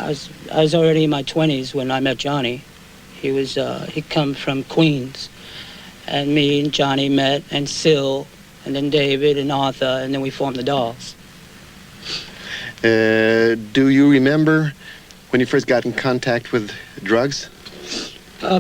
I was already in my 20s when I met Johnny. He come from Queens, and me and Johnny met, and Syl, and then David and Arthur, and then we formed the Dolls. Do you remember when you first got in contact with drugs?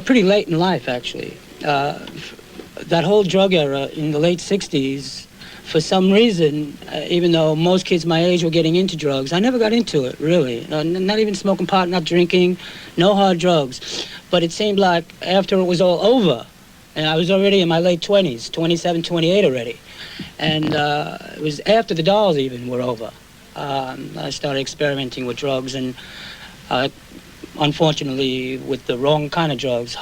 Pretty late in life, actually. That whole drug era in the late 60s, for some reason, even though most kids my age were getting into drugs, I never got into it, really. Not even smoking pot, not drinking, no hard drugs. But it seemed like after it was all over, and I was already in my late 20s, 27, 28 already, and it was after the Dolls even were over. I started experimenting with drugs, and unfortunately with the wrong kind of drugs,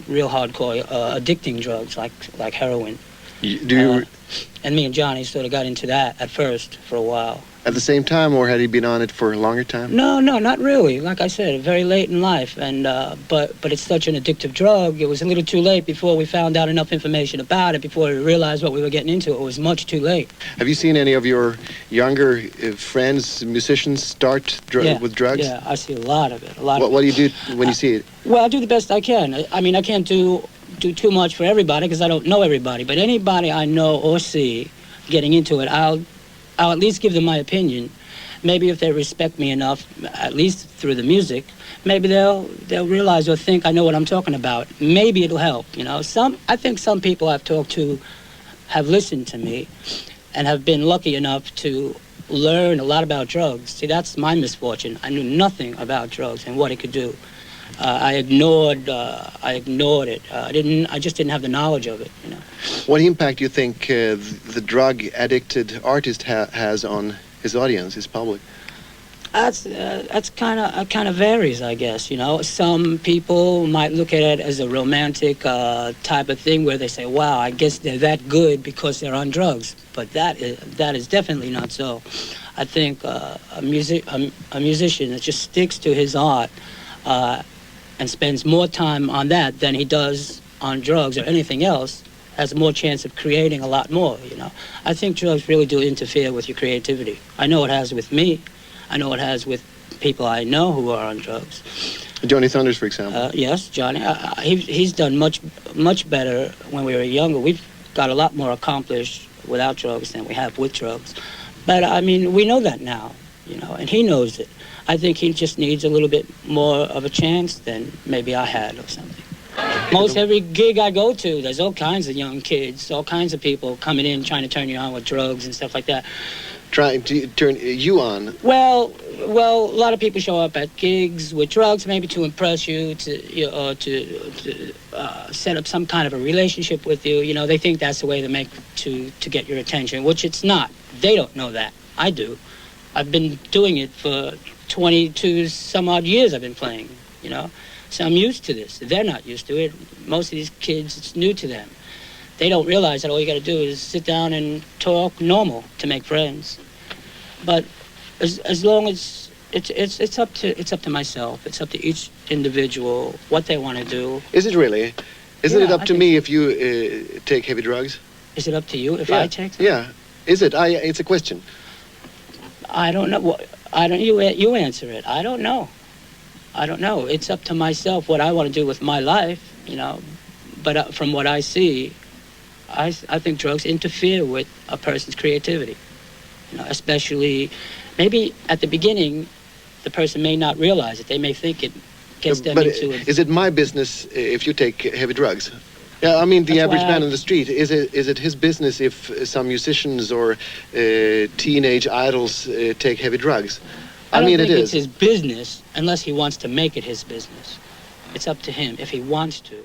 real hardcore, addicting drugs like heroin. And me and Johnny sort of got into that at first for a while. At the same time, or had he been on it for a longer time? No, not really. Like I said, very late in life, and but it's such an addictive drug. It was a little too late before we found out enough information about it, before we realized what we were getting into. It was much too late. Have you seen any of your younger friends, musicians, start with drugs? Yeah, I see a lot of it. What do you do when you see it? Well, I do the best I can. I mean, I can't do too much for everybody because I don't know everybody. But anybody I know or see getting into it, I'll at least give them my opinion. Maybe if they respect me enough, at least through the music, maybe they'll realize or think I know what I'm talking about. Maybe it'll help, you know. I think some people I've talked to have listened to me and have been lucky enough to learn a lot about drugs. See, that's my misfortune. I knew nothing about drugs and what it could do. I ignored it. I just didn't have the knowledge of it, you know. What impact do you think the drug-addicted artist has on his audience, his public? That's kind of varies, I guess. You know, some people might look at it as a romantic type of thing where they say, "Wow, I guess they're that good because they're on drugs." But that is definitely not so. I think a musician that just sticks to his art and spends more time on that than he does on drugs or anything else has more chance of creating a lot more, you know. I think drugs really do interfere with your creativity. I know it has with me. I know it has with people I know who are on drugs. Johnny Thunders, for example. Yes, Johnny. He's done much better when we were younger. We've got a lot more accomplished without drugs than we have with drugs. But, I mean, we know that now, you know, and he knows it. I think he just needs a little bit more of a chance than maybe I had or something. Most every gig I go to, there's all kinds of young kids, all kinds of people coming in trying to turn you on with drugs and stuff like that. Trying to turn you on? Well, a lot of people show up at gigs with drugs, maybe to impress you, to set up some kind of a relationship with you. You know, they think that's the way to get your attention, which it's not. They don't know that. I do. I've been doing it for 22 some odd years I've been playing, you know. So I'm used to this. They're not used to it. Most of these kids, it's new to them. They don't realize that all you got to do is sit down and talk normal to make friends. But as long as it's up to myself. It's up to each individual what they want to do. Is it really? Isn't it up to me if you take heavy drugs? Is it up to you if I take them? Yeah. Is it? It's a question. I don't know. You answer it. I don't know. It's up to myself what I want to do with my life, you know. But from what I see, I think drugs interfere with a person's creativity. You know, especially maybe at the beginning, the person may not realize it. They may think it gets them into it. Is it my business if you take heavy drugs? Yeah, I mean, the average man on the street, is it his business if some musicians or teenage idols take heavy drugs? I don't think it's his business unless he wants to make it his business. It's up to him if he wants to.